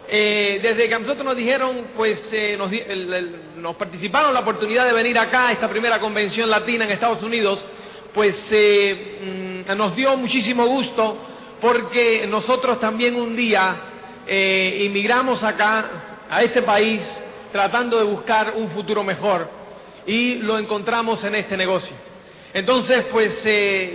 desde que a nosotros nos dijeron, pues nos participaron la oportunidad de venir acá a esta primera convención latina en Estados Unidos, pues nos dio muchísimo gusto, porque nosotros también un día inmigramos acá a este país tratando de buscar un futuro mejor y lo encontramos en este negocio. Entonces, pues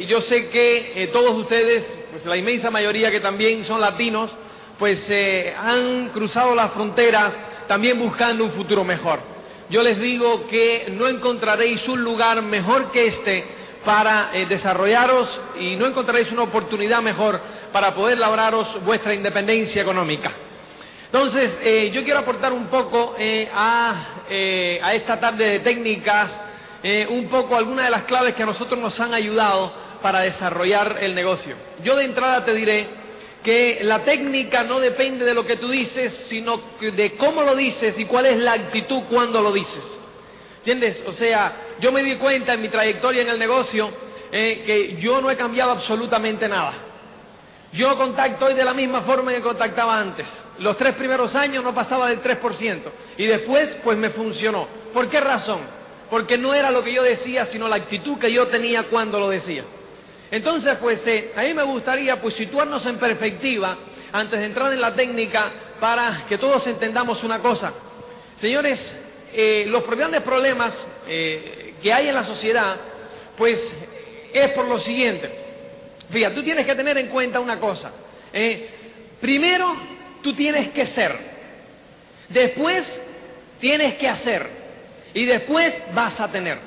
yo sé que todos ustedes, pues la inmensa mayoría que también son latinos, pues han cruzado las fronteras también buscando un futuro mejor. Yo les digo que no encontraréis un lugar mejor que este para desarrollaros, y no encontraréis una oportunidad mejor para poder labraros vuestra independencia económica. Entonces, yo quiero aportar un poco a esta tarde de técnicas, un poco algunas de las claves que a nosotros nos han ayudado para desarrollar el negocio. Yo de entrada te diré que la técnica no depende de lo que tú dices, sino de cómo lo dices y cuál es la actitud cuando lo dices. ¿Entiendes? O sea, yo me di cuenta en mi trayectoria en el negocio que yo no he cambiado absolutamente nada. Yo contacto hoy de la misma forma que contactaba antes. Los 3 primeros años no pasaba del 3%. Y después, pues me funcionó. ¿Por qué razón? Porque no era lo que yo decía, sino la actitud que yo tenía cuando lo decía. Entonces, pues a mí me gustaría pues situarnos en perspectiva antes de entrar en la técnica, para que todos entendamos una cosa. Señores, los grandes problemas que hay en la sociedad, pues es por lo siguiente. Fíjate, tú tienes que tener en cuenta una cosa. Primero, tú tienes que ser. Después, tienes que hacer. Y después vas a tener.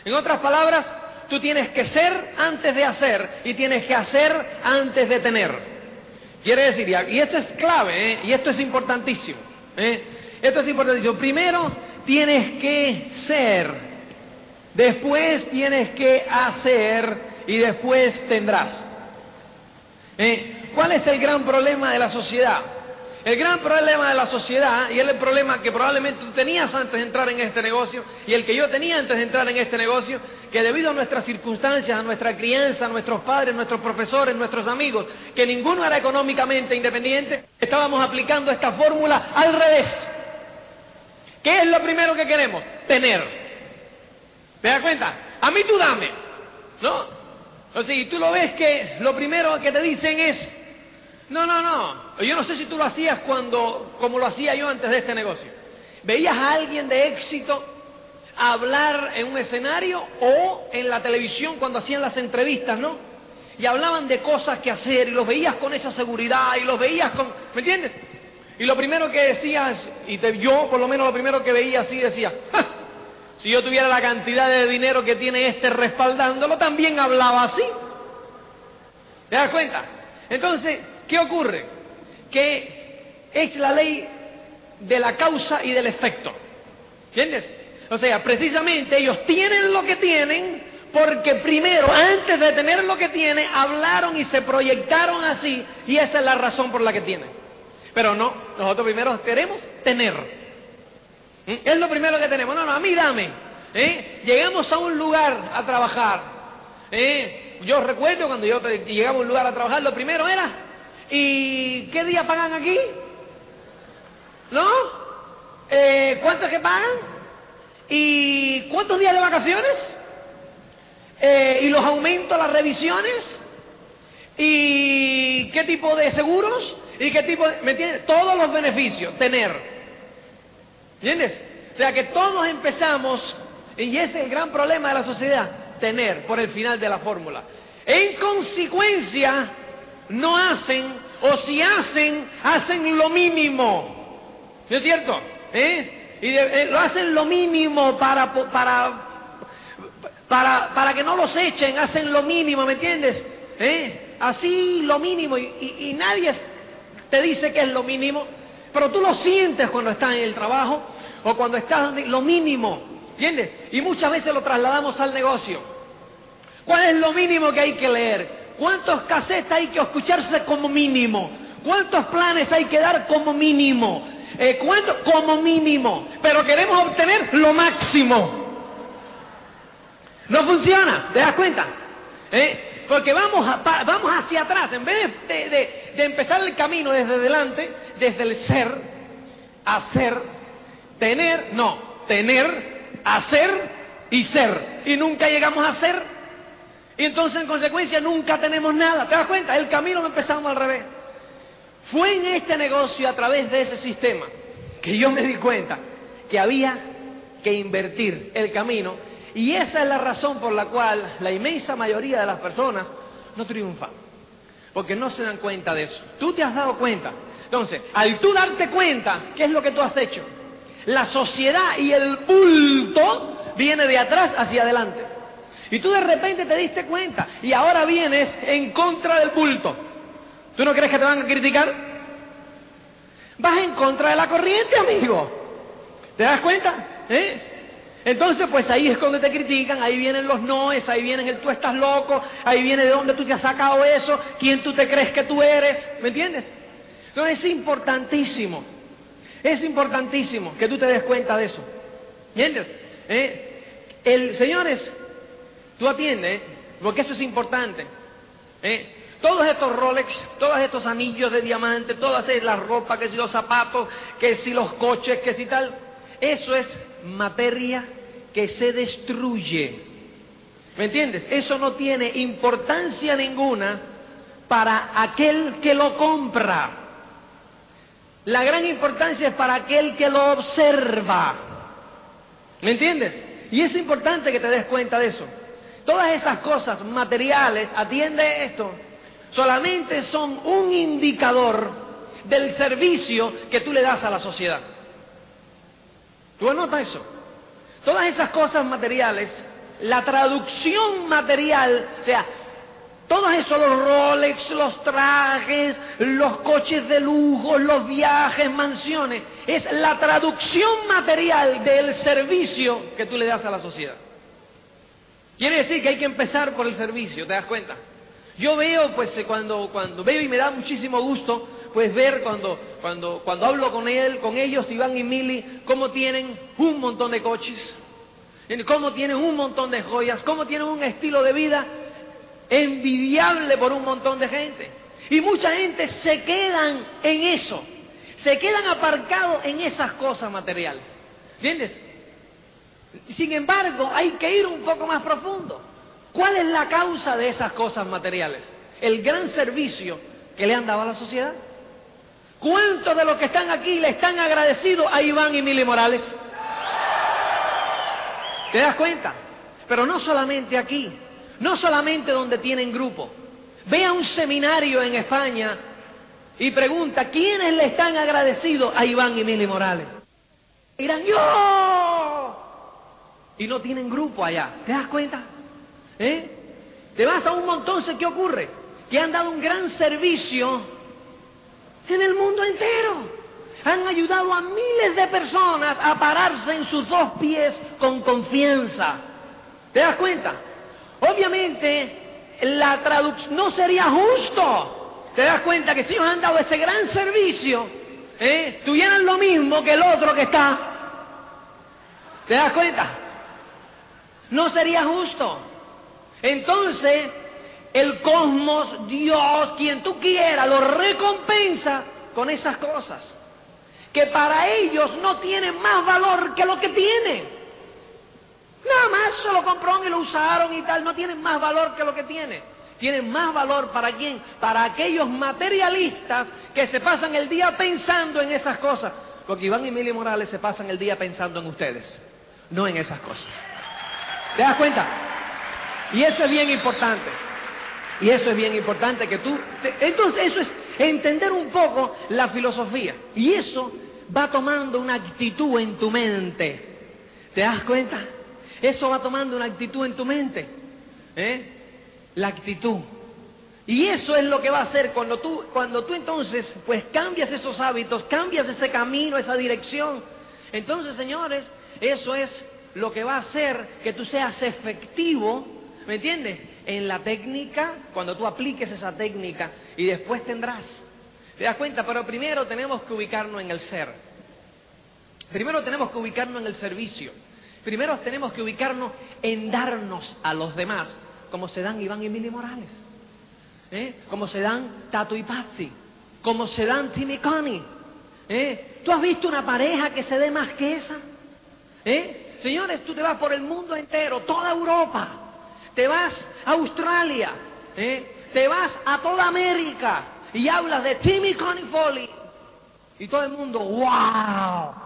En otras palabras, tú tienes que ser antes de hacer, y tienes que hacer antes de tener. Quiere decir, y esto es clave, y esto es importantísimo. Esto es importantísimo. Primero, tienes que ser. Después tienes que hacer. Y después tendrás. ¿Cuál es el gran problema de la sociedad? El gran problema de la sociedad, y es el problema que probablemente tú tenías antes de entrar en este negocio, y el que yo tenía antes de entrar en este negocio, que debido a nuestras circunstancias, a nuestra crianza, a nuestros padres, nuestros profesores, nuestros amigos, que ninguno era económicamente independiente, estábamos aplicando esta fórmula al revés. ¿Qué es lo primero que queremos? Tener. ¿Te das cuenta? A mí tú dame, ¿no? O sea, y tú lo ves que lo primero que te dicen es, no, yo no sé si tú lo hacías como lo hacía yo antes de este negocio. Veías a alguien de éxito hablar en un escenario o en la televisión cuando hacían las entrevistas, ¿no? Y hablaban de cosas que hacer, y los veías con esa seguridad, y los veías con... ¿Me entiendes? Y lo primero que decías, yo por lo menos lo primero que veía así decía, ¡ja! Si yo tuviera la cantidad de dinero que tiene este respaldándolo, también hablaba así. ¿Te das cuenta? Entonces, ¿qué ocurre? Que es la ley de la causa y del efecto. ¿Entiendes? O sea, precisamente ellos tienen lo que tienen porque primero, antes de tener lo que tienen, hablaron y se proyectaron así, y esa es la razón por la que tienen. Pero no, nosotros primero queremos tener. Es lo primero que tenemos. No, a mí dame. Llegamos a un lugar a trabajar. Yo recuerdo cuando yo llegaba a un lugar a trabajar, lo primero era, ¿y qué día pagan aquí? ¿No? ¿Cuánto es que pagan? ¿Y cuántos días de vacaciones? ¿Y los aumentos, las revisiones? ¿Y qué tipo de seguros? ¿Y qué tipo de...? ¿Me entiendes? Todos los beneficios, tener. ¿Entiendes? O sea que todos empezamos, y ese es el gran problema de la sociedad, tener por el final de la fórmula. En consecuencia, no hacen, o si hacen, hacen lo mínimo. ¿No es cierto? Lo hacen lo mínimo para que no los echen, hacen lo mínimo, ¿me entiendes? Así lo mínimo, y nadie te dice que es lo mínimo, pero tú lo sientes cuando estás en el trabajo, o cuando estás lo mínimo, ¿entiendes? Y muchas veces lo trasladamos al negocio. ¿Cuál es lo mínimo que hay que leer? ¿Cuántos cassettes hay que escucharse como mínimo? ¿Cuántos planes hay que dar como mínimo? ¿Cuánto? Como mínimo. Pero queremos obtener lo máximo. No funciona, ¿te das cuenta? Porque vamos hacia atrás. En vez de empezar el camino desde delante, desde el ser, hacer, tener, hacer y ser. Y nunca llegamos a ser. Y entonces, en consecuencia, nunca tenemos nada. ¿Te das cuenta? El camino lo empezamos al revés. Fue en este negocio, a través de ese sistema, que yo me di cuenta que había que invertir el camino. Y esa es la razón por la cual la inmensa mayoría de las personas no triunfan. Porque no se dan cuenta de eso. Tú te has dado cuenta. Entonces, al tú darte cuenta, ¿qué es lo que tú has hecho? La sociedad y el bulto viene de atrás hacia adelante. Y tú de repente te diste cuenta y ahora vienes en contra del bulto. ¿Tú no crees que te van a criticar? Vas en contra de la corriente, amigo. ¿Te das cuenta? Entonces, pues ahí es cuando te critican, ahí vienen los noes, ahí vienen el tú estás loco, ahí viene de dónde tú te has sacado eso, quién tú te crees que tú eres, ¿me entiendes? Entonces es importantísimo que tú te des cuenta de eso, ¿entiendes? Señores, tú atiendes, porque eso es importante, todos estos Rolex, todos estos anillos de diamante, todas las ropas, que si los zapatos, que si los coches, que si tal, eso es materia que se destruye. ¿Me entiendes? Eso no tiene importancia ninguna para aquel que lo compra. La gran importancia es para aquel que lo observa. ¿Me entiendes? Y es importante que te des cuenta de eso. Todas esas cosas materiales, atiende esto, solamente son un indicador del servicio que tú le das a la sociedad. ¿Tú anotas eso? Todas esas cosas materiales, la traducción material, o sea, todos esos, los Rolex, los trajes, los coches de lujo, los viajes, mansiones, es la traducción material del servicio que tú le das a la sociedad. Quiere decir que hay que empezar por el servicio, ¿te das cuenta? Yo veo, pues, cuando veo, y me da muchísimo gusto, pues, ver cuando hablo con ellos, Iván y Mili, cómo tienen un montón de coches, cómo tienen un montón de joyas, cómo tienen un estilo de vida envidiable por un montón de gente. Y mucha gente se quedan en eso, se quedan aparcados en esas cosas materiales, ¿entiendes? Sin embargo, hay que ir un poco más profundo. ¿Cuál es la causa de esas cosas materiales? El gran servicio que le han dado a la sociedad. ¿Cuántos de los que están aquí le están agradecidos a Iván y Mili Morales? ¿Te das cuenta? Pero no solamente aquí, no solamente donde tienen grupo. Ve a un seminario en España y pregunta, ¿quiénes le están agradecidos a Iván y Mili Morales? Dirán, ¡yo! Y no tienen grupo allá. ¿Te das cuenta? Te vas a un montón, ¿qué ocurre? Que han dado un gran servicio en el mundo entero. Han ayudado a miles de personas a pararse en sus dos pies con confianza. ¿Te das cuenta? Obviamente, la traducción no sería justo. ¿Te das cuenta que si ellos han dado ese gran servicio, tuvieran lo mismo que el otro que está? ¿Te das cuenta? No sería justo. Entonces, el cosmos, Dios, quien tú quieras, lo recompensa con esas cosas, que para ellos no tienen más valor que lo que tienen. Nada más se lo compraron y lo usaron y tal, no tienen más valor que lo que tienen. Tienen más valor ¿para quién? Para aquellos materialistas que se pasan el día pensando en esas cosas. Porque Iván y Mili Morales se pasan el día pensando en ustedes, no en esas cosas. ¿Te das cuenta? Y eso es bien importante. Y eso es bien importante que tú... Entonces eso es entender un poco la filosofía. Y eso va tomando una actitud en tu mente. ¿Te das cuenta? Eso va tomando una actitud en tu mente. La actitud. Y eso es lo que va a hacer cuando tú entonces pues cambias esos hábitos, cambias ese camino, esa dirección. Entonces, señores, eso es lo que va a hacer que tú seas efectivo, ¿me entiendes? En la técnica, cuando tú apliques esa técnica, y después tendrás. ¿Te das cuenta? Pero primero tenemos que ubicarnos en el ser. Primero tenemos que ubicarnos en el servicio. Primero tenemos que ubicarnos en darnos a los demás como se dan Iván y Mili Morales, como se dan Tato y Patsy, como se dan Tim y Connie. ¿Tú has visto una pareja que se dé más que esa? Señores, tú te vas por el mundo entero, toda Europa, te vas a Australia, te vas a toda América y hablas de Tim y Connie Foley y todo el mundo, ¡wow!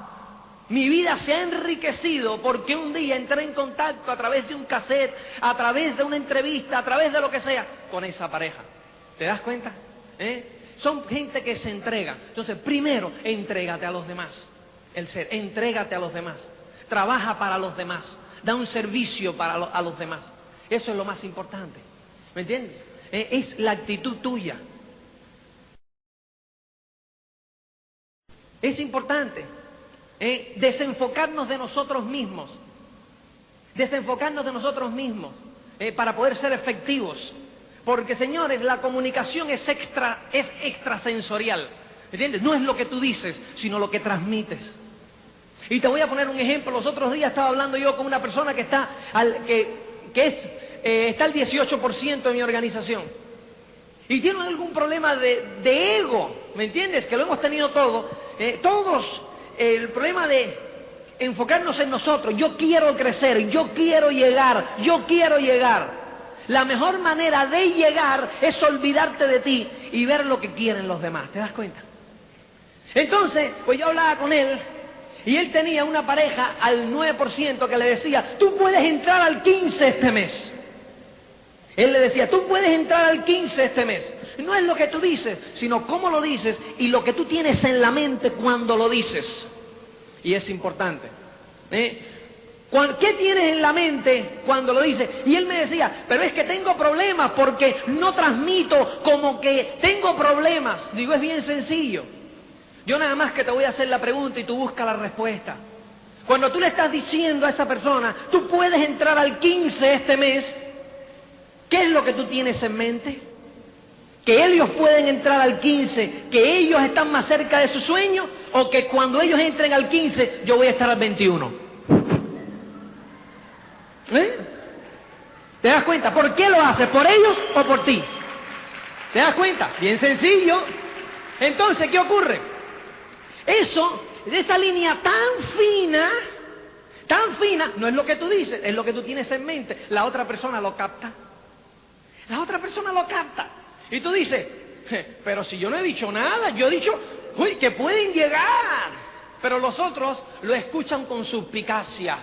Mi vida se ha enriquecido porque un día entré en contacto a través de un cassette, a través de una entrevista, a través de lo que sea, con esa pareja. ¿Te das cuenta? Son gente que se entrega. Entonces, primero, entrégate a los demás. Entrégate a los demás. Trabaja para los demás. Da un servicio a los demás. Eso es lo más importante. ¿Me entiendes? Es la actitud tuya. Es importante desenfocarnos de nosotros mismos. Desenfocarnos de nosotros mismos para poder ser efectivos. Porque, señores, la comunicación es extrasensorial. ¿Entiendes? No es lo que tú dices, sino lo que transmites. Y te voy a poner un ejemplo. Los otros días estaba hablando yo con una persona que está está al 18% en mi organización. Y tiene algún problema de ego, ¿me entiendes? Que lo hemos tenido todos. El problema de enfocarnos en nosotros. Yo quiero crecer, yo quiero llegar, yo quiero llegar. La mejor manera de llegar es olvidarte de ti y ver lo que quieren los demás. ¿Te das cuenta? Entonces, pues yo hablaba con él y él tenía una pareja al 9% que le decía, tú puedes entrar al 15 este mes. Él le decía, tú puedes entrar al 15 este mes. No es lo que tú dices, sino cómo lo dices y lo que tú tienes en la mente cuando lo dices. Y es importante. ¿Qué tienes en la mente cuando lo dices? Y él me decía, pero es que tengo problemas porque no transmito como que tengo problemas. Digo, es bien sencillo. Yo nada más que te voy a hacer la pregunta y tú buscas la respuesta. Cuando tú le estás diciendo a esa persona, tú puedes entrar al 15 este mes, ¿qué es lo que tú tienes en mente? ¿Que ellos pueden entrar al 15, que ellos están más cerca de su sueño? ¿O que cuando ellos entren al 15, yo voy a estar al 21? ¿Te das cuenta? ¿Por qué lo haces? ¿Por ellos o por ti? ¿Te das cuenta? Bien sencillo. Entonces, ¿qué ocurre? Esa línea tan fina, no es lo que tú dices, es lo que tú tienes en mente. La otra persona lo capta. La otra persona lo capta. Y tú dices, pero si yo no he dicho nada, yo he dicho, uy, que pueden llegar. Pero los otros lo escuchan con suspicacia.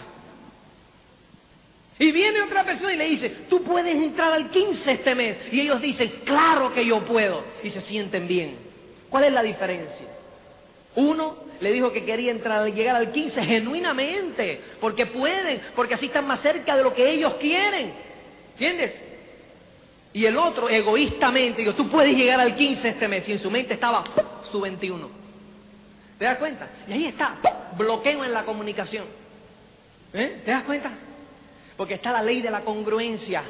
Y viene otra persona y le dice, tú puedes entrar al 15 este mes. Y ellos dicen, claro que yo puedo. Y se sienten bien. ¿Cuál es la diferencia? Uno le dijo que quería llegar al 15 genuinamente, porque pueden, porque así están más cerca de lo que ellos quieren. ¿Entiendes? Y el otro, egoístamente, digo, tú puedes llegar al 15 este mes. Y en su mente estaba su 21. ¿Te das cuenta? Y ahí está, bloqueo en la comunicación. ¿Te das cuenta? Porque está la ley de la congruencia.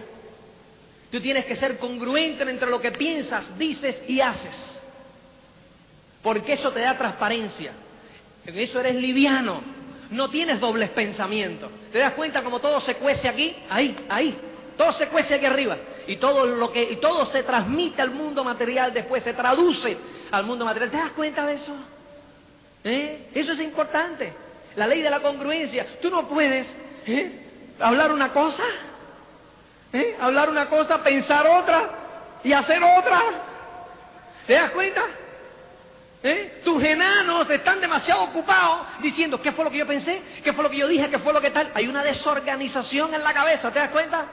Tú tienes que ser congruente entre lo que piensas, dices y haces. Porque eso te da transparencia. En eso eres liviano. No tienes dobles pensamientos. ¿Te das cuenta como todo se cuece aquí? Ahí. Todo se cuece aquí arriba. Y todo se transmite al mundo material después, se traduce al mundo material. ¿Te das cuenta de eso? Eso es importante. La ley de la congruencia. Tú no puedes hablar una cosa, pensar otra y hacer otra. ¿Te das cuenta? Tus enanos están demasiado ocupados diciendo, ¿qué fue lo que yo pensé? ¿Qué fue lo que yo dije? ¿Qué fue lo que tal? Hay una desorganización en la cabeza, ¿te das cuenta?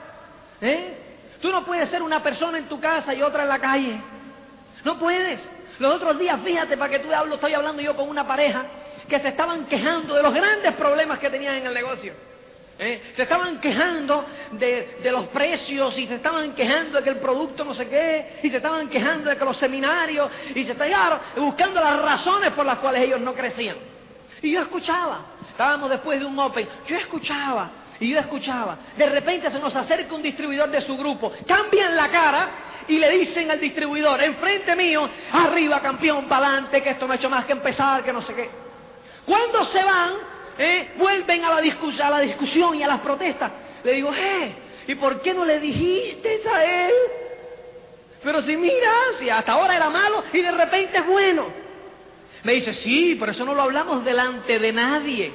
Tú no puedes ser una persona en tu casa y otra en la calle. No puedes. Los otros días, fíjate, para que tú hables, estoy hablando yo con una pareja que se estaban quejando de los grandes problemas que tenían en el negocio. Se estaban quejando de los precios y se estaban quejando de que el producto no sé qué y se estaban quejando de que los seminarios y se estaban buscando las razones por las cuales ellos no crecían. Y yo escuchaba, estábamos después de un Open, yo escuchaba. De repente se nos acerca un distribuidor de su grupo, cambian la cara y le dicen al distribuidor, enfrente mío, arriba campeón, para adelante, que esto no ha hecho más que empezar, que no sé qué. Cuando se van, vuelven a la discusión y a las protestas. Le digo, ¿Y por qué no le dijiste a él? Pero si mira, si hasta ahora era malo y de repente es bueno. Me dice, sí, por eso no lo hablamos delante de nadie.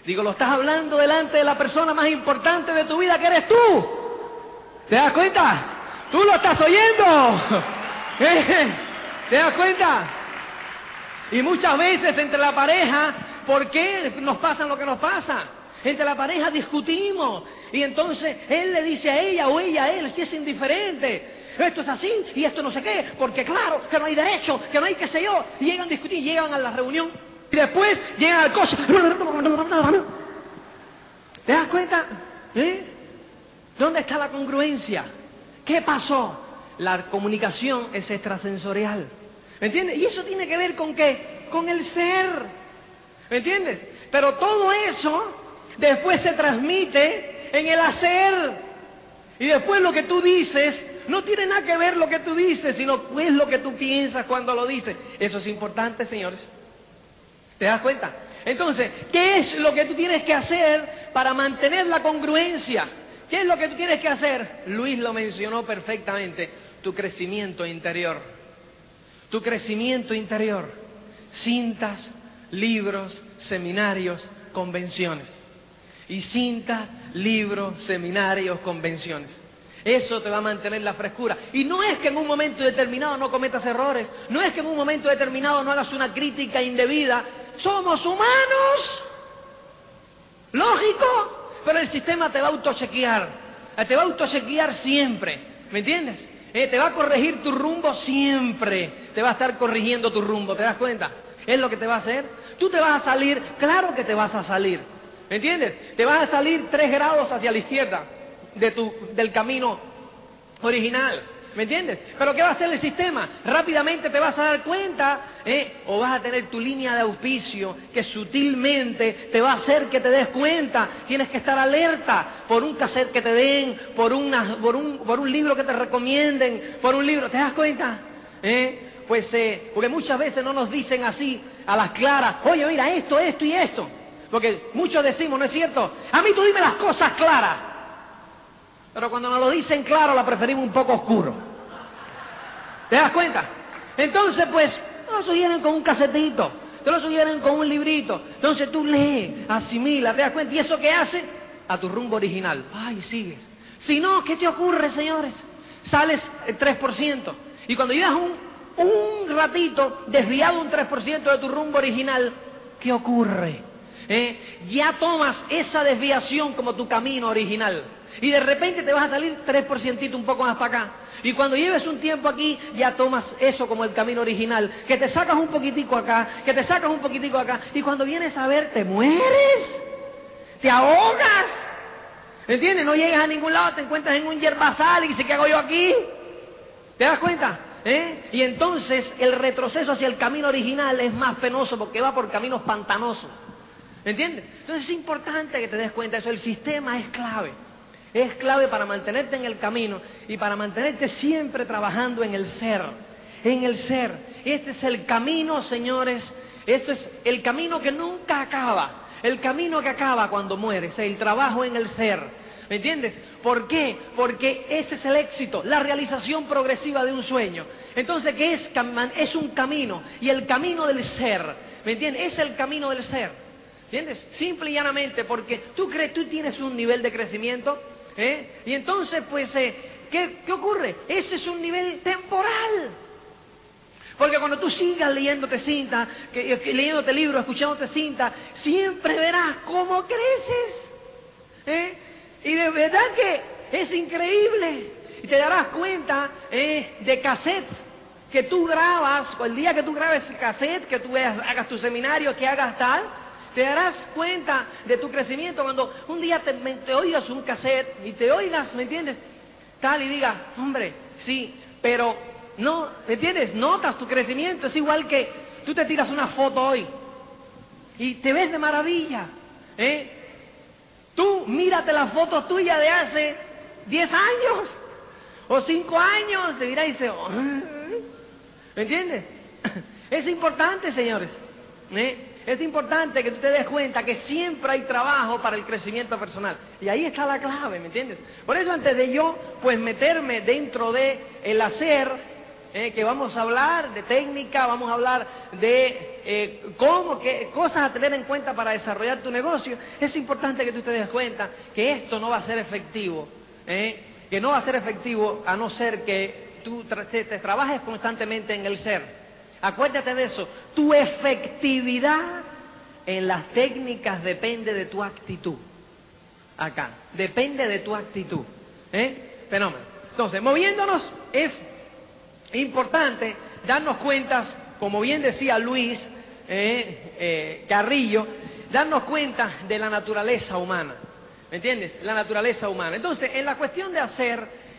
Digo, lo estás hablando delante de la persona más importante de tu vida, que eres tú. ¿Te das cuenta? Tú lo estás oyendo. ¿Te das cuenta? Y muchas veces entre la pareja, ¿por qué nos pasa lo que nos pasa? Entre la pareja discutimos y entonces él le dice a ella o ella a él, si es indiferente. Esto es así y esto no sé qué, porque claro, que no hay derecho, que no hay qué sé yo. Y llegan a discutir, llegan a la reunión y después llegan al coche. ¿Te das cuenta? ¿Dónde está la congruencia? ¿Qué pasó? La comunicación es extrasensorial. ¿Me entiendes? Y eso tiene que ver con ¿qué? Con el ser. ¿Me entiendes? Pero todo eso después se transmite en el hacer. Y después lo que tú dices no tiene nada que ver lo que tú dices, sino qué es lo que tú piensas cuando lo dices. Eso es importante, señores. ¿Te das cuenta? Entonces, ¿qué es lo que tú tienes que hacer para mantener la congruencia? ¿Qué es lo que tú tienes que hacer? Luis lo mencionó perfectamente. Tu crecimiento interior. Tu crecimiento interior. Cintas, libros, seminarios, convenciones. Y cintas, libros, seminarios, convenciones. Eso te va a mantener la frescura. Y no es que en un momento determinado no cometas errores. No es que en un momento determinado no hagas una crítica indebida. Somos humanos. Lógico. Pero el sistema te va a autochequear. Te va a autochequear siempre. ¿Me entiendes? Te va a corregir tu rumbo siempre. Te va a estar corrigiendo tu rumbo. ¿Te das cuenta? Es lo que te va a hacer. Tú te vas a salir. Claro que te vas a salir. ¿Me entiendes? Te vas a salir 3 grados hacia la izquierda del camino original. ¿Me entiendes? Pero ¿qué va a hacer el sistema? Rápidamente te vas a dar cuenta, o vas a tener tu línea de auspicio que sutilmente te va a hacer que te des cuenta. Tienes que estar alerta por un cassette que te den, por un libro que te recomienden, por un libro. ¿Te das cuenta? Porque muchas veces no nos dicen así a las claras, oye, mira, esto y esto. Porque muchos decimos, ¿no es cierto? A mí tú dime las cosas claras. Pero cuando nos lo dicen claro, la preferimos un poco oscuro. ¿Te das cuenta? Entonces, pues, te lo sugieren con un casetito, te lo sugieren con un librito. Entonces tú lees, asimila, ¿te das cuenta? ¿Y eso qué hace? A tu rumbo original. Ay, sigues. Si no, ¿qué te ocurre, señores? Sales 3%. Y cuando llevas un ratito desviado un 3% de tu rumbo original, ¿qué ocurre? Ya tomas esa desviación como tu camino original. Y de repente te vas a salir 3% un poco más para acá. Y cuando lleves un tiempo aquí, ya tomas eso como el camino original. Que te sacas un poquitico acá, que te sacas un poquitico acá. Y cuando vienes a ver, te mueres. Te ahogas. ¿Entiendes? No llegas a ningún lado, te encuentras en un yerbazal y dices, ¿qué hago yo aquí? ¿Te das cuenta? Y entonces el retroceso hacia el camino original es más penoso porque va por caminos pantanosos. ¿Entiendes? Entonces es importante que te des cuenta de eso. El sistema es clave. Es clave para mantenerte en el camino y para mantenerte siempre trabajando en el ser. En el ser. Este es el camino, señores. Esto es el camino que nunca acaba. El camino que acaba cuando mueres. El trabajo en el ser. ¿Me entiendes? ¿Por qué? Porque ese es el éxito, la realización progresiva de un sueño. Entonces, ¿qué es? Es un camino. Y el camino del ser. ¿Me entiendes? Es el camino del ser. ¿Entiendes? Simple y llanamente, porque tú tienes un nivel de crecimiento, y entonces, pues, ¿qué ocurre? Ese es un nivel temporal. Porque cuando tú sigas leyéndote cinta, leyéndote libros, escuchándote cinta, siempre verás cómo creces. Y de verdad que es increíble. Y te darás cuenta de cassettes que tú grabas, el día que tú grabes cassette, que tú hagas tu seminario, que hagas tal, te darás cuenta de tu crecimiento cuando un día te oigas un cassette y te oigas, ¿me entiendes? Tal y digas, hombre, sí, pero no, ¿me entiendes? Notas tu crecimiento, es igual que tú te tiras una foto hoy y te ves de maravilla, Tú mírate la foto tuya de hace 10 años o 5 años, te dirás y dices, ¿me entiendes? Es importante, señores. Es importante que tú te des cuenta que siempre hay trabajo para el crecimiento personal. Y ahí está la clave, ¿me entiendes? Por eso antes de yo, pues, meterme dentro de el hacer, que vamos a hablar de técnica, vamos a hablar de qué cosas a tener en cuenta para desarrollar tu negocio, es importante que tú te des cuenta que esto no va a ser efectivo, que no va a ser efectivo a no ser que tú te trabajes constantemente en el ser. Acuérdate de eso. Tu efectividad en las técnicas depende de tu actitud. Acá. Depende de tu actitud. Fenómeno. Entonces, moviéndonos, es importante darnos cuenta, como bien decía Luis Carrillo, darnos cuenta de la naturaleza humana. ¿Me entiendes? La naturaleza humana. Entonces, en la cuestión de hacer,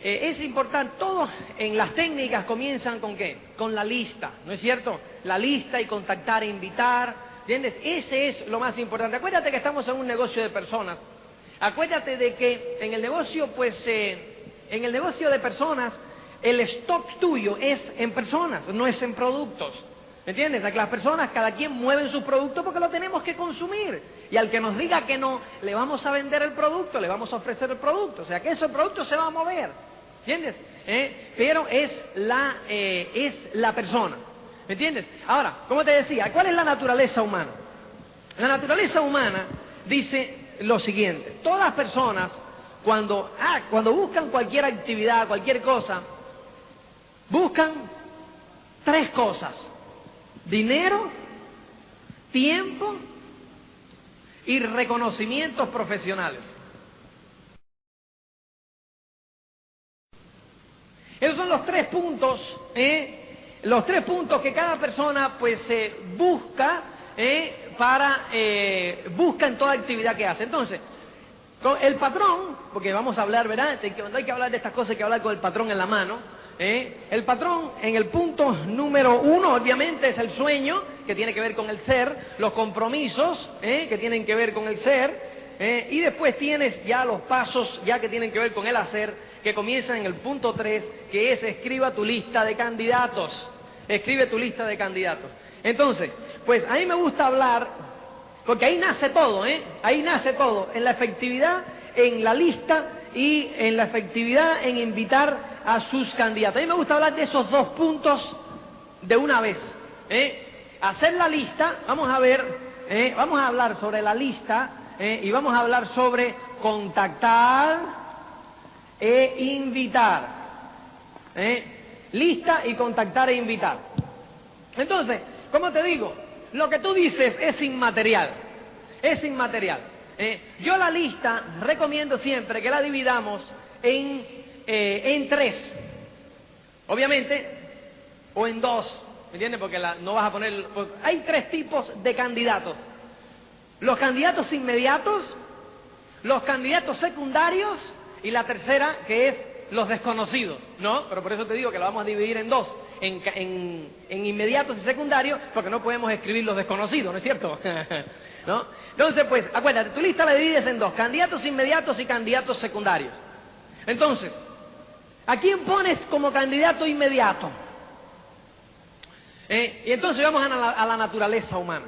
es importante, todo en las técnicas comienzan ¿con qué? Con la lista, ¿no es cierto? La lista y contactar e invitar, ¿entiendes? Ese es lo más importante. Acuérdate que estamos en un negocio de personas. Acuérdate de que en el negocio, pues, en el negocio de personas, el stock tuyo es en personas, no es en productos. ¿Me entiendes? Las personas, cada quien mueve sus productos porque lo tenemos que consumir. Y al que nos diga que no, le vamos a vender el producto, le vamos a ofrecer el producto. O sea, que ese producto se va a mover. ¿Entiendes? Pero es la persona. ¿Me entiendes? Ahora, como te decía, ¿cuál es la naturaleza humana? La naturaleza humana dice lo siguiente. Todas las personas, cuando buscan cualquier actividad, cualquier cosa, buscan tres cosas. Dinero, tiempo y reconocimientos profesionales. Esos son los tres puntos, los tres puntos que cada persona pues busca busca en toda actividad que hace. Entonces, el patrón, porque vamos a hablar, ¿verdad? Cuando hay que hablar de estas cosas hay que hablar con el patrón en la mano. El patrón en el punto número 1 obviamente es el sueño, que tiene que ver con el ser, los compromisos, que tienen que ver con el ser, y después tienes ya los pasos ya que tienen que ver con el hacer, que comienzan en el punto 3, que es escriba tu lista de candidatos. Escribe tu lista de candidatos. Entonces, pues a mí me gusta hablar, porque ahí nace todo, ahí nace todo, en la efectividad, en la lista y en la efectividad en invitar a sus candidatos. A mí me gusta hablar de esos dos puntos de una vez. Hacer la lista, vamos a ver, vamos a hablar sobre la lista y vamos a hablar sobre contactar e invitar. Lista y contactar e invitar. Entonces, como te digo, lo que tú dices es inmaterial. Es inmaterial. Yo la lista recomiendo siempre que la dividamos en tres, obviamente, o en dos, ¿me entiendes? Porque no vas a poner... Pues, hay tres tipos de candidatos. Los candidatos inmediatos, los candidatos secundarios y la tercera, que es los desconocidos, ¿no? Pero por eso te digo que lo vamos a dividir en dos, en inmediatos y secundarios, porque no podemos escribir los desconocidos, ¿no es cierto? ¿No? Entonces, pues, acuérdate, tu lista la divides en dos, candidatos inmediatos y candidatos secundarios. Entonces, ¿a quién pones como candidato inmediato? Y entonces vamos a la naturaleza humana.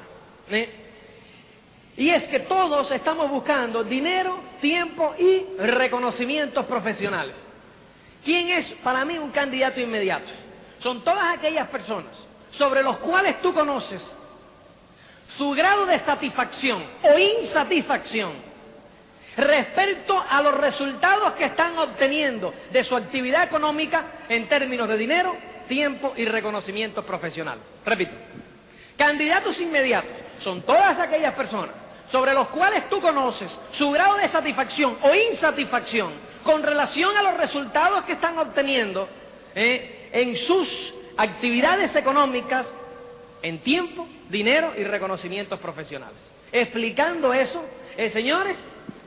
Y es que todos estamos buscando dinero, tiempo y reconocimientos profesionales. ¿Quién es para mí un candidato inmediato? Son todas aquellas personas sobre los cuales tú conoces su grado de satisfacción o insatisfacción respecto a los resultados que están obteniendo de su actividad económica en términos de dinero, tiempo y reconocimientos profesionales. Repito, candidatos inmediatos son todas aquellas personas sobre los cuales tú conoces su grado de satisfacción o insatisfacción con relación a los resultados que están obteniendo en sus actividades económicas en tiempo, dinero y reconocimientos profesionales. Explicando eso, señores,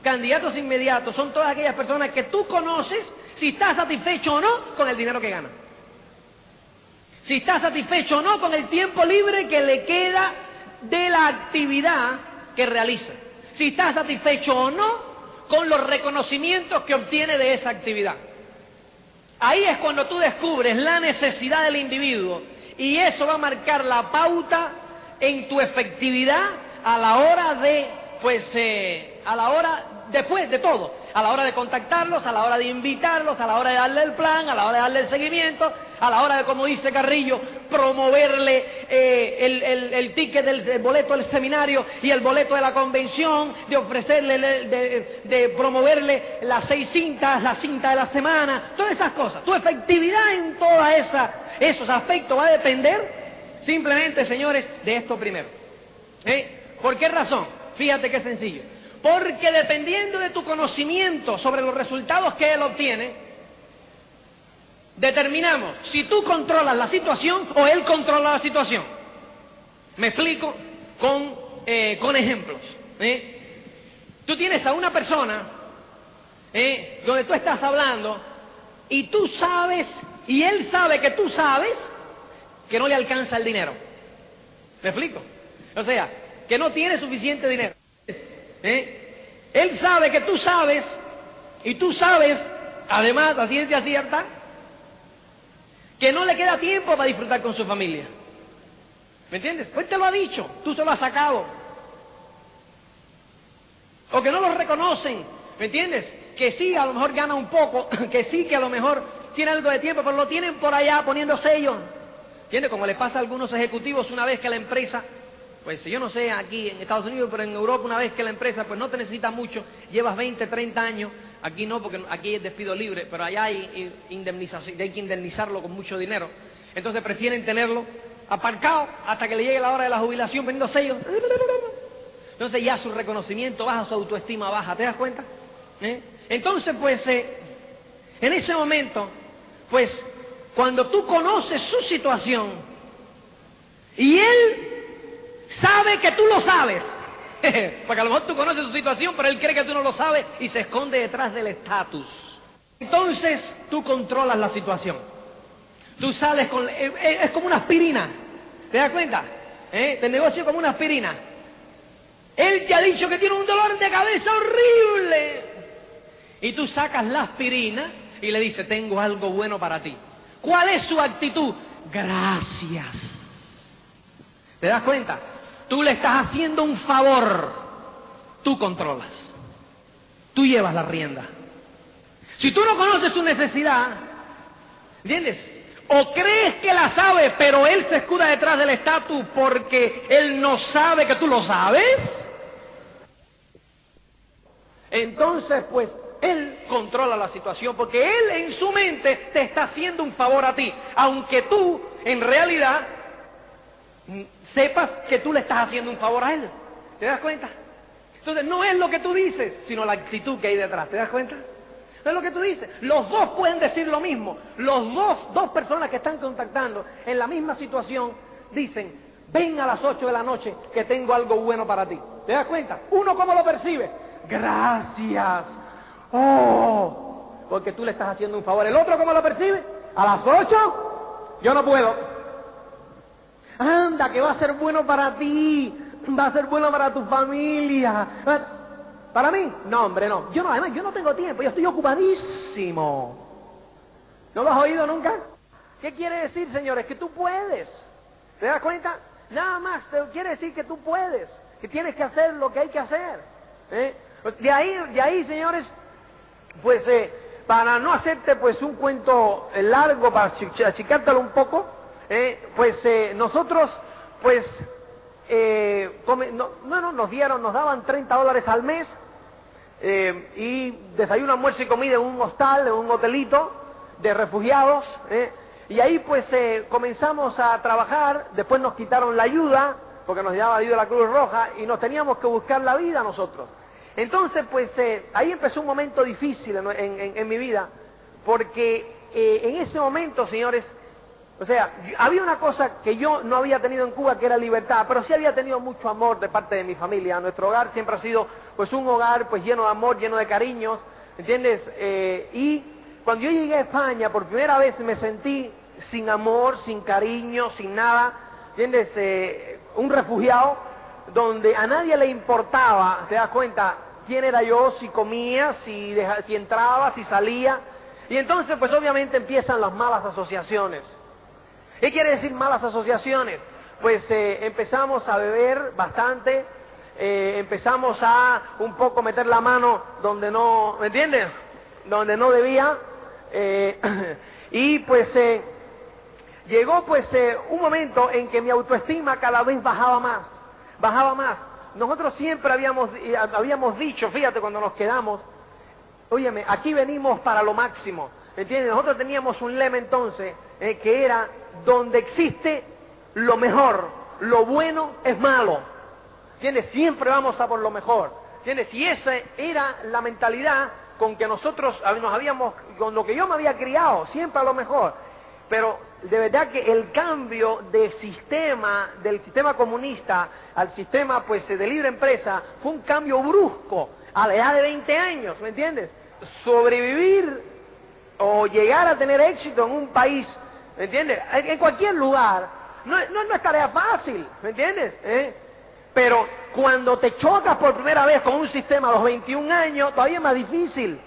candidatos inmediatos son todas aquellas personas que tú conoces si está satisfecho o no con el dinero que gana. Si está satisfecho o no con el tiempo libre que le queda de la actividad que realiza. Si está satisfecho o no con los reconocimientos que obtiene de esa actividad. Ahí es cuando tú descubres la necesidad del individuo y eso va a marcar la pauta en tu efectividad a la hora de, después de todo, a la hora de contactarlos, a la hora de invitarlos, a la hora de darle el plan, a la hora de darle el seguimiento, a la hora de, como dice Carrillo, promoverle el ticket del boleto del seminario y el boleto de la convención, de ofrecerle, de promoverle las 6 cintas, la cinta de la semana, todas esas cosas. Tu efectividad en todos esos aspectos va a depender simplemente, señores, de esto primero. ¿Por qué razón? Fíjate qué sencillo. Porque dependiendo de tu conocimiento sobre los resultados que él obtiene, determinamos si tú controlas la situación o él controla la situación. Me explico con ejemplos. Tú tienes a una persona donde tú estás hablando y tú sabes, y él sabe que tú sabes que no le alcanza el dinero. ¿Me explico? O sea, que no tiene suficiente dinero. Él sabe que tú sabes, y tú sabes, además, a ciencia cierta, que no le queda tiempo para disfrutar con su familia. ¿Me entiendes? Pues te lo ha dicho, tú se lo has sacado. O que no lo reconocen, ¿me entiendes? Que sí, a lo mejor gana un poco, que sí, que a lo mejor tiene algo de tiempo, pero lo tienen por allá poniendo sellos. ¿Entiendes? Como le pasa a algunos ejecutivos una vez que la empresa, pues yo no sé aquí en Estados Unidos, pero en Europa una vez que la empresa pues no te necesita mucho, llevas 20, 30 años, aquí no, porque aquí es despido libre, pero allá hay indemnización, hay que indemnizarlo con mucho dinero. Entonces prefieren tenerlo aparcado hasta que le llegue la hora de la jubilación poniendo sellos. Entonces ya su reconocimiento baja, su autoestima baja, ¿te das cuenta? Entonces pues en ese momento, pues cuando tú conoces su situación y él sabe que tú lo sabes, porque a lo mejor tú conoces su situación, pero él cree que tú no lo sabes y se esconde detrás del estatus. Entonces tú controlas la situación. Tú sales con... es como una aspirina, ¿te das cuenta? Te negocio como una aspirina. Él te ha dicho que tiene un dolor de cabeza horrible y tú sacas la aspirina y le dices, tengo algo bueno para ti. ¿Cuál es su actitud? Gracias. ¿Te das cuenta? Tú le estás haciendo un favor. Tú controlas. Tú llevas la rienda. Si tú no conoces su necesidad, ¿entiendes? O crees que la sabe, pero él se escuda detrás del estatus porque él no sabe que tú lo sabes, entonces pues él controla la situación, porque él en su mente te está haciendo un favor a ti, aunque tú en realidad sepas que tú le estás haciendo un favor a él. ¿Te das cuenta? Entonces no es lo que tú dices, sino la actitud que hay detrás. ¿Te das cuenta? No es lo que tú dices. Los dos pueden decir lo mismo. Dos personas que están contactando en la misma situación dicen, ven a las 8 de la noche que tengo algo bueno para ti. ¿Te das cuenta? Uno, ¿cómo lo percibe? Gracias. Oh, porque tú le estás haciendo un favor. El otro, ¿cómo lo percibe? A las 8, yo no puedo. Anda, que va a ser bueno para ti, va a ser bueno para tu familia. ¿Para mí? No, hombre, no. Además, yo no tengo tiempo, yo estoy ocupadísimo. ¿No lo has oído nunca? ¿Qué quiere decir, señores? Que tú puedes. ¿Te das cuenta? Nada más quiere decir que tú puedes, que tienes que hacer lo que hay que hacer. De ahí, señores, pues para no hacerte pues un cuento largo, para achicártelo un poco, nosotros pues nos daban $30 al mes y desayuno, almuerzo y comida en un hostal, en un hotelito de refugiados, y ahí pues comenzamos a trabajar. Después nos quitaron la ayuda porque nos daba ayuda la Cruz Roja y nos teníamos que buscar la vida nosotros. Entonces pues ahí empezó un momento difícil en mi vida, porque en ese momento, señores, o sea, había una cosa que yo no había tenido en Cuba, que era libertad, pero sí había tenido mucho amor de parte de mi familia. Nuestro hogar siempre ha sido pues un hogar pues lleno de amor, lleno de cariños, ¿entiendes? Y cuando yo llegué a España por primera vez me sentí sin amor, sin cariño, sin nada, ¿entiendes? Un refugiado donde a nadie le importaba, ¿te das cuenta? Quién era yo, si comía, si entraba, si salía. Y entonces pues obviamente empiezan las malas asociaciones. ¿Qué quiere decir malas asociaciones? pues empezamos a beber bastante, empezamos a un poco meter la mano donde no, ¿me entiendes? Donde no debía, y pues llegó pues un momento en que mi autoestima cada vez bajaba más. Nosotros siempre habíamos dicho, fíjate, cuando nos quedamos, óyeme, aquí venimos para lo máximo, ¿me entiendes? Nosotros teníamos un lema entonces, que era, donde existe lo mejor, lo bueno es malo, ¿entiendes? Siempre vamos a por lo mejor, ¿entiendes? Y esa era la mentalidad con que nosotros con lo que yo me había criado, siempre a lo mejor. Pero de verdad que el cambio del sistema comunista al sistema pues de libre empresa fue un cambio brusco a la edad de 20 años, ¿me entiendes? Sobrevivir o llegar a tener éxito en un país, ¿me entiendes? En cualquier lugar, no es tarea fácil, ¿me entiendes? Pero cuando te chocas por primera vez con un sistema a los 21 años, todavía es más difícil,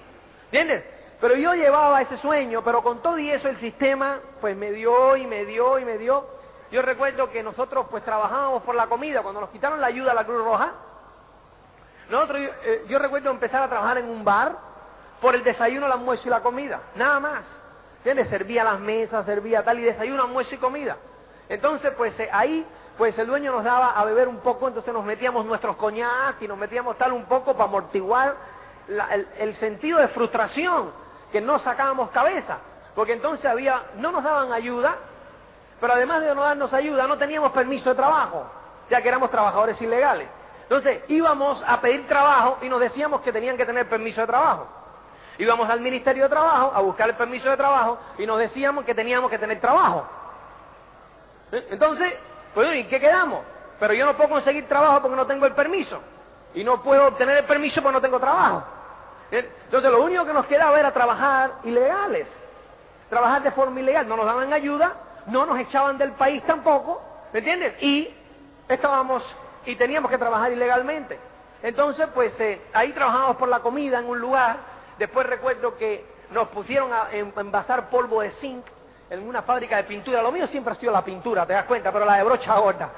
¿entiendes? Pero yo llevaba ese sueño, pero con todo y eso el sistema pues me dio. Yo recuerdo que nosotros pues trabajábamos por la comida, cuando nos quitaron la ayuda a la Cruz Roja, yo recuerdo empezar a trabajar en un bar por el desayuno, el almuerzo y la comida, nada más, ¿entiendes? Servía las mesas, servía tal, y desayuno, almuerzo y comida. Entonces pues ahí pues el dueño nos daba a beber un poco, entonces nos metíamos nuestros coñac y nos metíamos tal un poco para amortiguar el sentido de frustración, que no sacábamos cabeza, porque entonces no nos daban ayuda, pero además de no darnos ayuda, no teníamos permiso de trabajo, ya que éramos trabajadores ilegales. Entonces íbamos a pedir trabajo y nos decíamos que tenían que tener permiso de trabajo. Íbamos al Ministerio de Trabajo a buscar el permiso de trabajo y nos decíamos que teníamos que tener trabajo. Entonces, pues, ¿en qué quedamos? Pero yo no puedo conseguir trabajo porque no tengo el permiso, y no puedo obtener el permiso porque no tengo trabajo. Entonces lo único que nos quedaba era trabajar ilegales, trabajar de forma ilegal, no nos daban ayuda, no nos echaban del país tampoco, ¿me entiendes? Y teníamos que trabajar ilegalmente. Entonces pues ahí trabajábamos por la comida en un lugar. Después recuerdo que nos pusieron a envasar polvo de zinc en una fábrica de pintura. Lo mío siempre ha sido la pintura, te das cuenta, pero la de brocha gorda.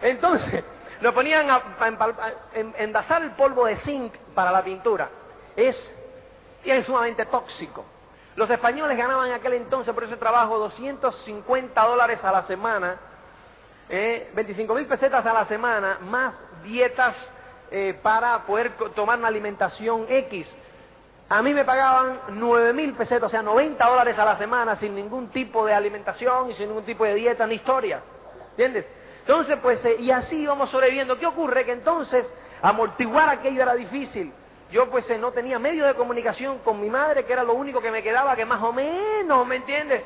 Entonces nos ponían a envasar el polvo de zinc para la pintura. Es sumamente tóxico. Los españoles ganaban en aquel entonces por ese trabajo $250 a la semana, 25.000 pesetas a la semana, más dietas para poder tomar una alimentación X. A mí me pagaban 9.000 pesetas, o sea, $90 a la semana, sin ningún tipo de alimentación y sin ningún tipo de dieta ni historias, ¿entiendes? Entonces, pues, y así íbamos sobreviviendo. ¿Qué ocurre? Que entonces, amortiguar aquello era difícil. Yo pues no tenía medio de comunicación con mi madre, que era lo único que me quedaba, que más o menos, ¿me entiendes?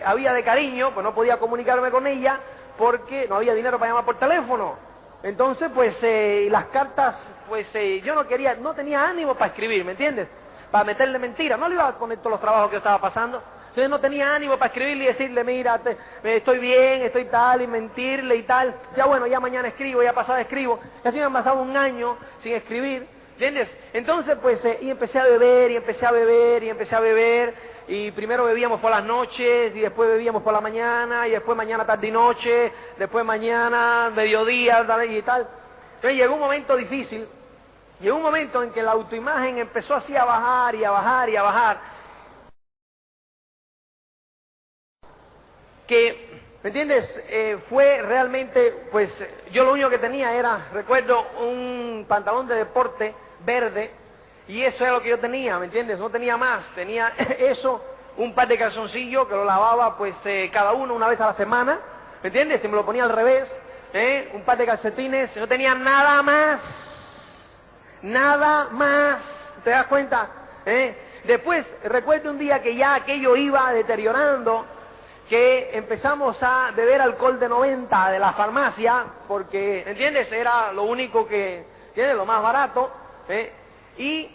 Había de cariño, pues no podía comunicarme con ella porque no había dinero para llamar por teléfono. Entonces pues las cartas, pues yo no tenía ánimo para escribir, ¿me entiendes? Para meterle mentiras, no le iba a poner todos los trabajos que yo estaba pasando. Entonces no tenía ánimo para escribirle y decirle, mira, estoy bien, estoy tal, y mentirle y tal. Ya bueno, ya mañana escribo, ya pasado escribo. Y así me han pasado un año sin escribir. ¿Entiendes? Entonces, pues, y empecé a beber, y primero bebíamos por las noches, y después bebíamos por la mañana, y después mañana, tarde y noche, después mañana, mediodía, y tal. Entonces llegó un momento difícil, llegó un momento en que la autoimagen empezó así a bajar, que, ¿me entiendes? Fue realmente, pues, yo lo único que tenía era, recuerdo, un pantalón de deporte verde, y eso era lo que yo tenía, ¿me entiendes? No tenía más, tenía eso, un par de calzoncillos que lo lavaba pues cada uno una vez a la semana, ¿me entiendes? Se me lo ponía al revés, un par de calcetines, no tenía nada más, ¿te das cuenta? Después recuerdo un día que ya aquello iba deteriorando, que empezamos a beber alcohol de 90 de la farmacia, porque, ¿entiendes? Era lo único que, ¿entiendes? Lo más barato, y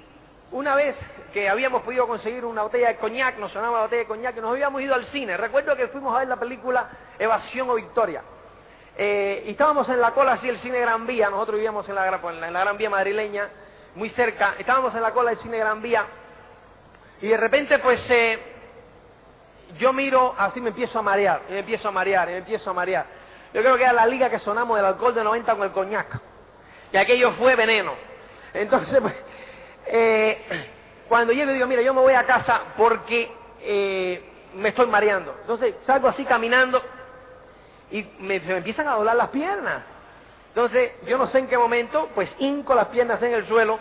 una vez que habíamos podido conseguir una botella de coñac, nos sonaba la botella de coñac, y nos habíamos ido al cine. Recuerdo que fuimos a ver la película Evasión o Victoria, y estábamos en la cola así del cine Gran Vía. Nosotros vivíamos en la Gran Vía madrileña, muy cerca. Estábamos en la cola del cine Gran Vía, y de repente pues yo miro, así me empiezo a marear. Yo creo que era la liga que sonamos del alcohol de 90 con el coñac. Y aquello fue veneno. Entonces, pues, cuando llego digo, mira, yo me voy a casa porque me estoy mareando. Entonces salgo así caminando y se me empiezan a doblar las piernas. Entonces, yo no sé en qué momento, pues hinco las piernas en el suelo,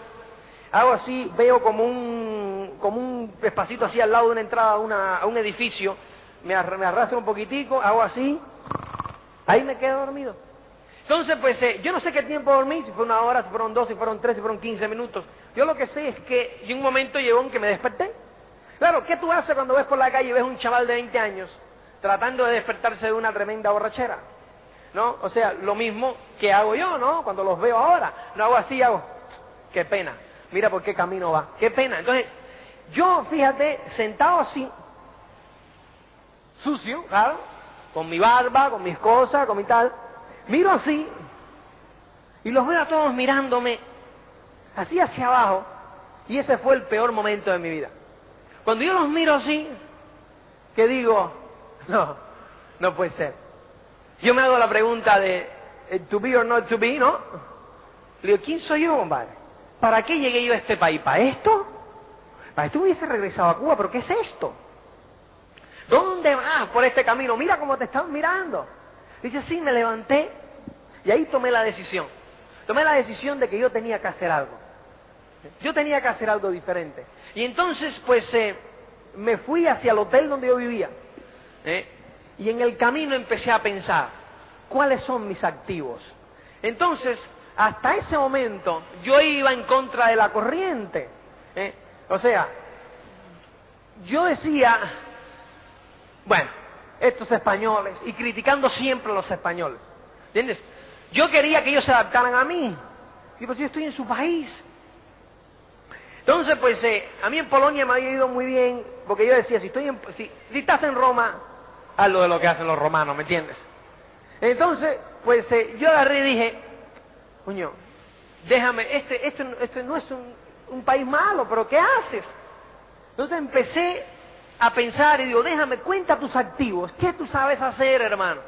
hago así, veo como un espacito así al lado de una entrada a un edificio, me arrastro un poquitico, hago así, ahí me quedo dormido. Entonces, pues, yo no sé qué tiempo dormí, si fue 1 hora, si fueron 2, si fueron 3, si fueron 15 minutos. Yo lo que sé es que en un momento llegó en que me desperté. Claro, ¿qué tú haces cuando ves por la calle y ves un chaval de 20 años tratando de despertarse de una tremenda borrachera? ¿No? O sea, lo mismo que hago yo, ¿no? Cuando los veo ahora, no hago así, hago, qué pena, mira por qué camino va, qué pena. Entonces, yo, fíjate, sentado así, sucio, claro, con mi barba, con mis cosas, con mi tal, miro así, y los veo a todos mirándome, así hacia abajo, y ese fue el peor momento de mi vida. Cuando yo los miro así, que digo, no puede ser. Yo me hago la pregunta de to be or not to be, ¿no? Le digo, ¿quién soy yo, compadre? ¿Para qué llegué yo a este país? ¿Para esto? ¿Para esto hubiese regresado a Cuba? ¿Pero qué es esto? ¿Dónde vas por este camino? Mira cómo te están mirando. Dice, sí, me levanté y ahí tomé la decisión. Tomé la decisión de que yo tenía que hacer algo. Yo tenía que hacer algo diferente. Y entonces, pues, me fui hacia el hotel donde yo vivía. Y en el camino empecé a pensar, ¿cuáles son mis activos? Entonces, hasta ese momento, yo iba en contra de la corriente. O sea, yo decía, bueno, estos españoles, y criticando siempre a los españoles, ¿entiendes? Yo quería que ellos se adaptaran a mí. Y pues yo estoy en su país. Entonces, pues, a mí en Polonia me había ido muy bien, porque yo decía, si estás en Roma, haz lo de lo que hacen los romanos, ¿me entiendes? Entonces, pues, yo agarré y dije, coño, déjame, este no es un país malo, pero ¿qué haces? Entonces empecé a pensar y digo, déjame, cuenta tus activos, ¿qué tú sabes hacer, hermano?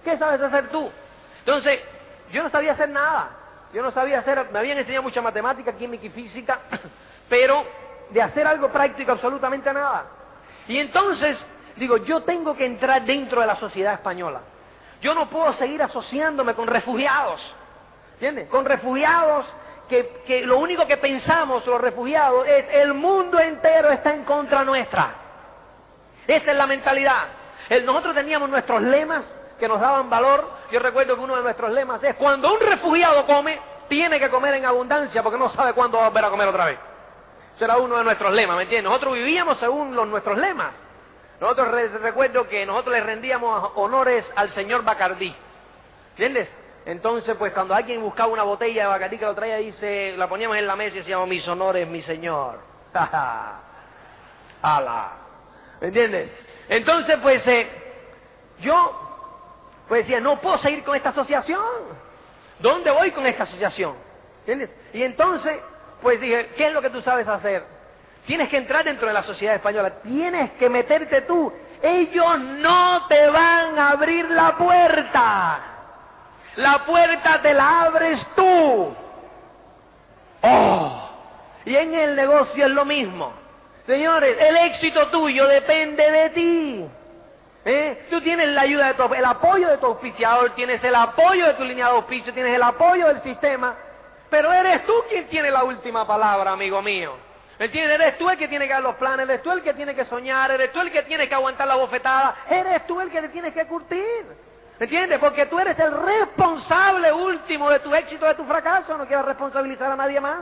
¿Qué sabes hacer tú? Entonces, yo no sabía hacer nada, me habían enseñado mucha matemática, química y física, pero de hacer algo práctico absolutamente nada. Y entonces, digo, yo tengo que entrar dentro de la sociedad española. Yo no puedo seguir asociándome con refugiados, ¿entiendes? Con refugiados que lo único que pensamos los refugiados es el mundo entero está en contra nuestra. Esa es la mentalidad. Nosotros teníamos nuestros lemas que nos daban valor. Yo recuerdo que uno de nuestros lemas es: cuando un refugiado come, tiene que comer en abundancia porque no sabe cuándo va a volver a comer otra vez. Ese era uno de nuestros lemas, ¿me entiendes? Nosotros vivíamos según nuestros lemas. Recuerdo que nosotros le rendíamos honores al señor Bacardí, ¿entiendes? Entonces, pues cuando alguien buscaba una botella de Bacardí que lo traía, la poníamos en la mesa y decíamos, mis honores, mi señor. ¡Hala! ¿Me entiendes? Entonces, pues, yo decía, no puedo seguir con esta asociación. ¿Dónde voy con esta asociación? ¿Entiendes? Y entonces, pues dije, ¿qué es lo que tú sabes hacer? Tienes que entrar dentro de la sociedad española, tienes que meterte tú. Ellos no te van a abrir la puerta te la abres tú. ¡Oh! Y en el negocio es lo mismo. Señores, el éxito tuyo depende de ti. Tú tienes la ayuda el apoyo de tu auspiciador, tienes el apoyo de tu línea de auspicio, tienes el apoyo del sistema, pero eres tú quien tiene la última palabra, amigo mío. ¿Me entiendes? Eres tú el que tiene que dar los planes, eres tú el que tiene que soñar, eres tú el que tiene que aguantar la bofetada, eres tú el que te tienes que curtir. ¿Me entiendes? Porque tú eres el responsable último de tu éxito, de tu fracaso. No quieras responsabilizar a nadie más.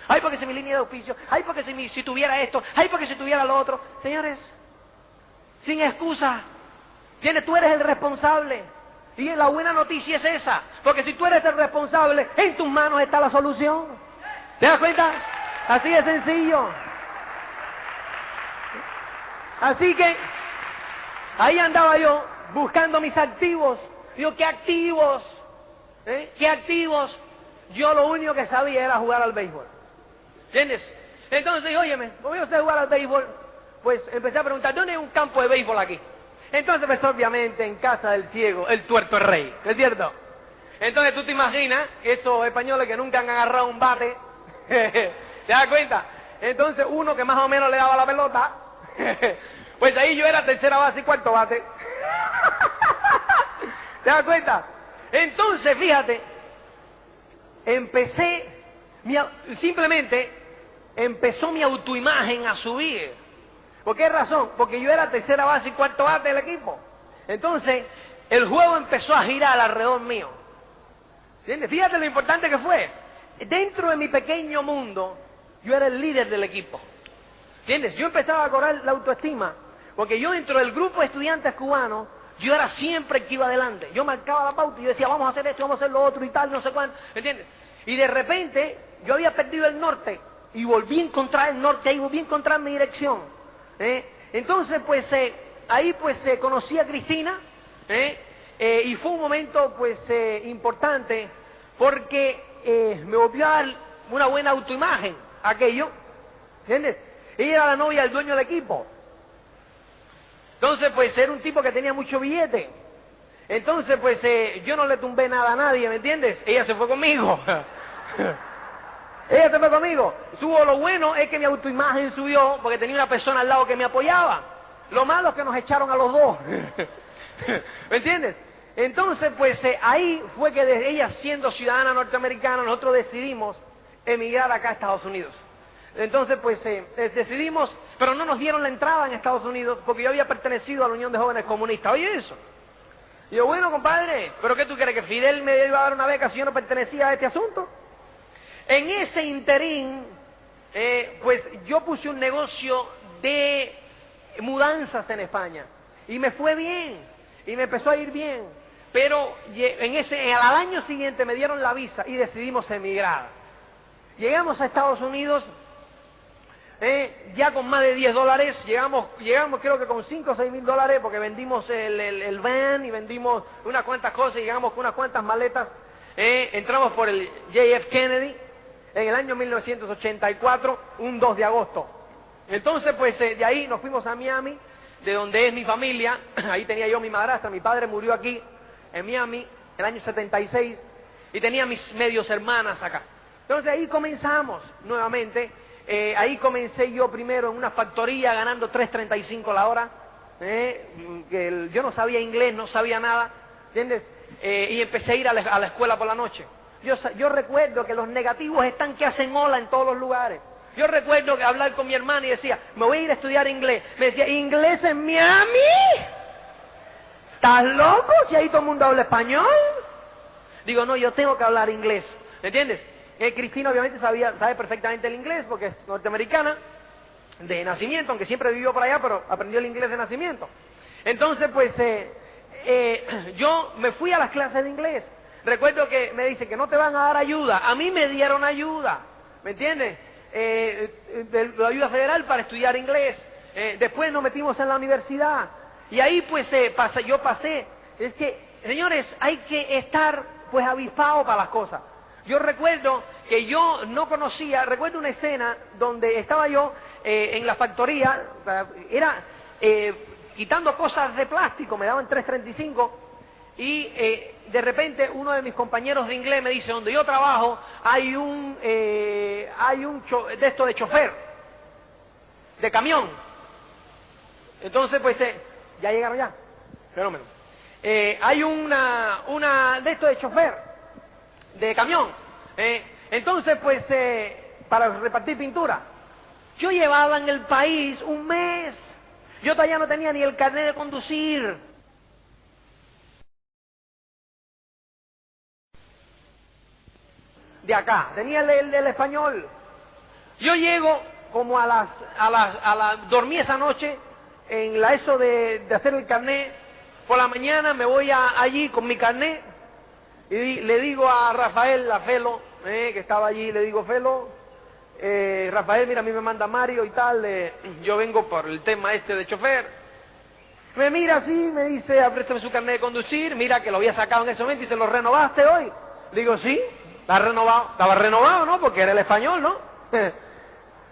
Ay, porque si mi línea de auspicio, ay, porque si tuviera esto, ay, porque si tuviera lo otro. Señores, sin excusa, tú eres el responsable. Y la buena noticia es esa, porque si tú eres el responsable, en tus manos está la solución. ¿Te das cuenta? Así de sencillo. Así que ahí andaba yo buscando mis activos. Digo, ¿qué activos? ¿Qué activos? Yo lo único que sabía era jugar al béisbol. ¿Entiendes? Entonces dije, óyeme, como yo sé jugar al béisbol, pues empecé a preguntar, ¿dónde hay un campo de béisbol aquí? Entonces, pues obviamente en casa del ciego, el tuerto es rey, ¿no es cierto? Entonces tú te imaginas esos españoles que nunca han agarrado un bate, ¿te das cuenta? Entonces uno que más o menos le daba la pelota, pues ahí yo era tercera base y cuarto bate. ¿Te das cuenta? Entonces, fíjate, simplemente empezó mi autoimagen a subir. ¿Por qué razón? Porque yo era tercera base y cuarto bate del equipo. Entonces, el juego empezó a girar alrededor mío. ¿Entiendes? Fíjate lo importante que fue. Dentro de mi pequeño mundo, yo era el líder del equipo. ¿Entiendes? Yo empezaba a cobrar la autoestima, porque yo dentro del grupo de estudiantes cubanos, yo era siempre el que iba adelante. Yo marcaba la pauta y yo decía, vamos a hacer esto, vamos a hacer lo otro y tal, no sé cuánto. ¿Entiendes? Y de repente, yo había perdido el norte y volví a encontrar el norte, ahí volví a encontrar mi dirección. Entonces, pues, ahí pues conocí a Cristina, y fue un momento pues importante porque me volvió a dar una buena autoimagen aquello, ¿entiendes? Ella era la novia del dueño del equipo. Entonces, pues, era un tipo que tenía mucho billete. Entonces, pues, yo no le tumbé nada a nadie, ¿me entiendes? Ella se fue conmigo. Ella se fue conmigo. Lo bueno es que mi autoimagen subió porque tenía una persona al lado que me apoyaba. Lo malo es que nos echaron a los dos. ¿Me entiendes? Entonces, pues, ahí fue que desde ella siendo ciudadana norteamericana, nosotros decidimos emigrar acá a Estados Unidos. Entonces, pues, decidimos, pero no nos dieron la entrada en Estados Unidos porque yo había pertenecido a la Unión de Jóvenes Comunistas. Oye, eso. Y yo, bueno, compadre, ¿pero qué tú crees? ¿Que Fidel me iba a dar una beca si yo no pertenecía a este asunto? En ese interín, pues, yo puse un negocio de mudanzas en España. Y me fue bien. Y me empezó a ir bien. Pero al año siguiente me dieron la visa y decidimos emigrar. Llegamos a Estados Unidos, ya con más de $10, llegamos creo que con 5 o 6 mil dólares porque vendimos el van y vendimos unas cuantas cosas y llegamos con unas cuantas maletas. Entramos por el JF Kennedy en el año 1984, un 2 de agosto. Entonces, pues, de ahí nos fuimos a Miami, de donde es mi familia. Ahí tenía yo mi madrastra, mi padre murió aquí, en Miami, en el año 76, y tenía mis medios hermanas acá. Entonces ahí comenzamos nuevamente. Ahí comencé yo primero en una factoría ganando $3.35 la hora. Yo no sabía inglés, no sabía nada, ¿entiendes? Y empecé a ir a la escuela por la noche. Yo recuerdo que los negativos están que hacen ola en todos los lugares. Yo recuerdo que hablar con mi hermana y decía, me voy a ir a estudiar inglés. Me decía, ¿inglés en Miami? ¿Estás loco? Si ahí todo el mundo habla español. Digo, no, yo tengo que hablar inglés, ¿entiendes? Cristina obviamente sabe perfectamente el inglés porque es norteamericana de nacimiento, aunque siempre vivió por allá, pero aprendió el inglés de nacimiento. Entonces, pues, yo me fui a las clases de inglés. Recuerdo que me dicen que no te van a dar ayuda. A mí me dieron ayuda, ¿me entiendes? De ayuda federal para estudiar inglés. Después nos metimos en la universidad. Y ahí, pues, yo pasé. Es que, señores, hay que estar, pues, avispado para las cosas. Yo recuerdo que yo no conocía, recuerdo una escena donde estaba yo en la factoría, era quitando cosas de plástico, me daban $3.35 y de repente uno de mis compañeros de inglés me dice, donde yo trabajo hay un de esto de chofer, de camión. Entonces, pues, ya llegaron ya, fenómeno. Hay una de esto de chofer, de camión. Entonces, pues, para repartir pintura. Yo llevaba en el país un mes. Yo todavía no tenía ni el carnet de conducir. De acá, tenía el del español. Yo llego como dormí esa noche en eso de hacer el carnet. Por la mañana me voy allí con mi carnet. Y le digo a Rafael, a Felo, que estaba allí, le digo, Felo, Rafael, mira, a mí me manda Mario y tal, yo vengo por el tema este de chofer. Me mira así, me dice, préstame su carnet de conducir, mira que lo había sacado en ese momento y se lo renovaste hoy. Digo, sí, está renovado. Estaba renovado, ¿no? Porque era el español, ¿no?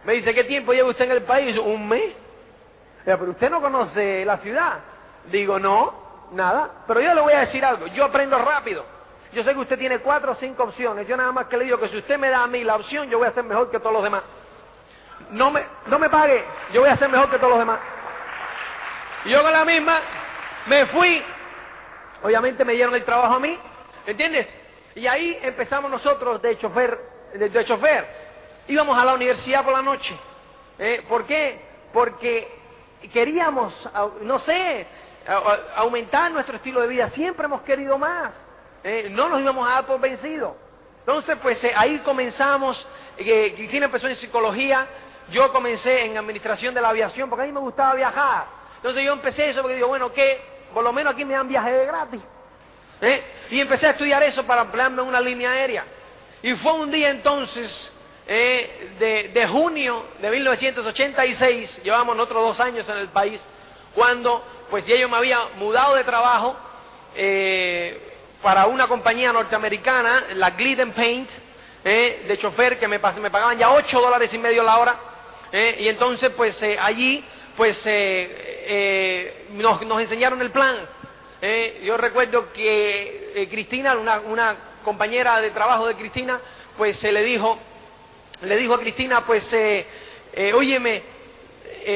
Me dice, ¿qué tiempo lleva usted en el país? Un mes. Pero usted no conoce la ciudad. Digo, no, nada. Pero yo le voy a decir algo, yo aprendo rápido. Yo sé que usted tiene 4 o 5 opciones. Yo nada más que le digo que si usted me da a mí la opción, yo voy a ser mejor que todos los demás. No me pague, yo voy a ser mejor que todos los demás. Y yo con la misma me fui. Obviamente me dieron el trabajo a mí, ¿entiendes? Y ahí empezamos nosotros de chofer. Íbamos a la universidad por la noche. ¿Por qué? Porque queríamos, no sé, aumentar nuestro estilo de vida. Siempre hemos querido más. No nos íbamos a dar por vencidos. Entonces, pues ahí comenzamos. Cristina empezó en psicología. Yo comencé en administración de la aviación porque a mí me gustaba viajar. Entonces yo empecé eso porque digo, bueno, ¿qué? Por lo menos aquí me dan viajes de gratis. Y empecé a estudiar eso para emplearme en una línea aérea. Y fue un día entonces de junio de 1986, llevamos otros 2 años en el país, cuando pues ya yo me había mudado de trabajo para una compañía norteamericana, la Glidden Paint, de chofer, que me pagaban ya $8.50 la hora. Y entonces pues allí pues nos enseñaron el plan. Yo recuerdo que Cristina, una compañera de trabajo de Cristina, pues le dijo a Cristina, pues, óyeme,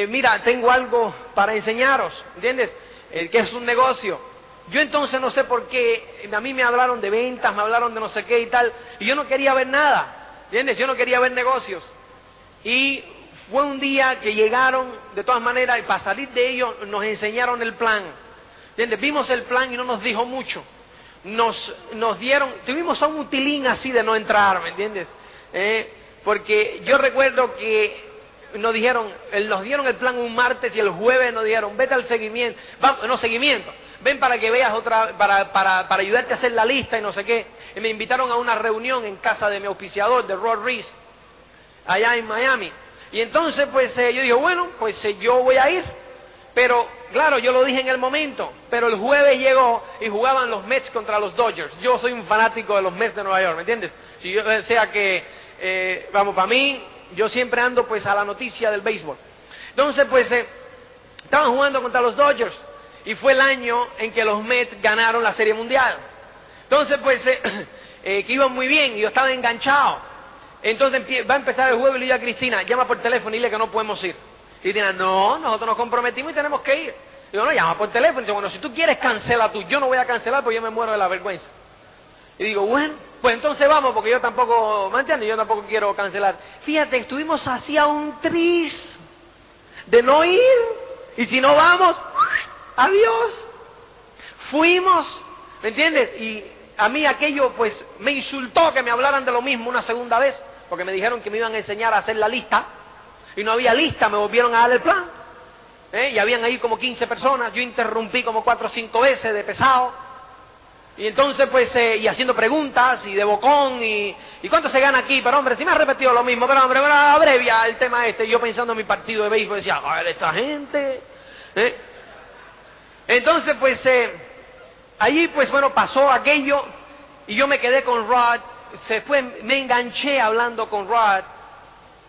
mira, tengo algo para enseñaros, ¿entiendes? Que es un negocio. Yo entonces no sé por qué, a mí me hablaron de ventas, me hablaron de no sé qué y tal, y yo no quería ver nada, ¿entiendes? Yo no quería ver negocios. Y fue un día que llegaron, de todas maneras, y para salir de ellos nos enseñaron el plan. ¿Entiendes? Vimos el plan y no nos dijo mucho. Nos dieron, tuvimos a un utilín así de no entrar, ¿me entiendes? Porque yo recuerdo que nos dieron el plan un martes y el jueves nos dijeron, vete al seguimiento, ven para que veas para ayudarte a hacer la lista y no sé qué. Y me invitaron a una reunión en casa de mi auspiciador, de Rod Reese, allá en Miami. Y entonces pues yo dije, bueno, pues yo voy a ir. Pero, claro, yo lo dije en el momento, pero el jueves llegó y jugaban los Mets contra los Dodgers. Yo soy un fanático de los Mets de Nueva York, ¿me entiendes? Si yo sea que, para mí, yo siempre ando pues a la noticia del béisbol. Entonces, pues, estaban jugando contra los Dodgers y fue el año en que los Mets ganaron la Serie Mundial. Entonces, pues, que iban muy bien y yo estaba enganchado. Entonces va a empezar el juego y le digo a Cristina, llama por teléfono y dile que no podemos ir. Y Cristina, no, nosotros nos comprometimos y tenemos que ir. Digo, no, llama por teléfono. Y dice, bueno, si tú quieres, cancela tú. Yo no voy a cancelar porque yo me muero de la vergüenza. Y digo, bueno, pues entonces vamos, porque yo tampoco, ¿me entiendes? Yo tampoco quiero cancelar. Fíjate, estuvimos así a un tris de no ir. Y si no vamos, adiós. Fuimos, ¿me entiendes? Y a mí aquello, pues, me insultó que me hablaran de lo mismo una segunda vez, porque me dijeron que me iban a enseñar a hacer la lista. Y no había lista, me volvieron a dar el plan. Y habían ahí como 15 personas, yo interrumpí como 4 o 5 veces de pesado. Y entonces pues, y haciendo preguntas, y de bocón, y ¿cuánto se gana aquí? Pero hombre, si me has repetido lo mismo, pero hombre, abrevia el tema este. Y yo pensando en mi partido de béisbol, decía, a ver, esta gente. Entonces pues, allí pues bueno, pasó aquello, y yo me quedé con Rod, me enganché hablando con Rod.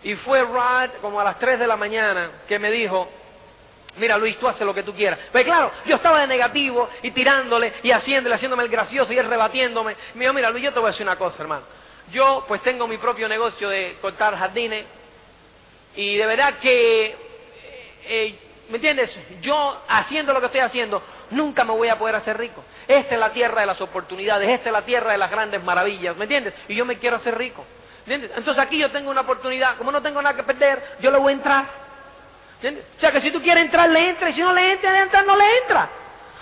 Y fue Rod como a las 3 de la mañana que me dijo, mira Luis, tú haces lo que tú quieras. Pero claro, yo estaba de negativo y tirándole y haciéndome el gracioso y él rebatiéndome. Me dijo, mira Luis, yo te voy a decir una cosa, hermano. Yo pues tengo mi propio negocio de cortar jardines y de verdad que, ¿me entiendes? Yo haciendo lo que estoy haciendo, nunca me voy a poder hacer rico. Esta es la tierra de las oportunidades, esta es la tierra de las grandes maravillas, ¿me entiendes? Y yo me quiero hacer rico. ¿Entiendes? Entonces aquí yo tengo una oportunidad, como no tengo nada que perder, yo le voy a entrar. ¿Entiendes? O sea que si tú quieres entrar, le entra, y si no le entra, no le entra.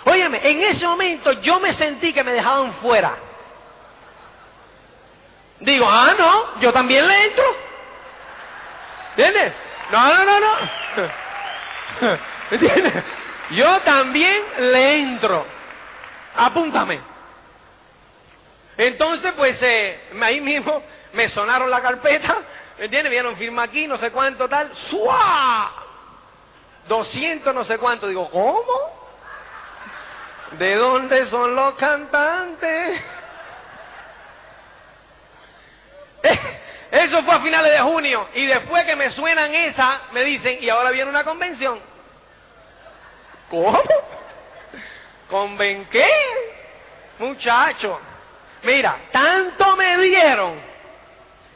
Óyeme, en ese momento yo me sentí que me dejaban fuera. Digo, no, yo también le entro. ¿Entiendes? No. ¿Entiendes? Yo también le entro. Apúntame. Entonces, pues, ahí mismo me sonaron la carpeta, ¿me entiendes? Vieron firma aquí, no sé cuánto tal, ¡suá! 200 no sé cuánto. Digo, ¿cómo? ¿De dónde son los cantantes? Eso fue a finales de junio, y después que me suenan esa, me dicen, y ahora viene una convención. ¿Cómo? ¿Conven qué? Muchacho, mira, tanto me dieron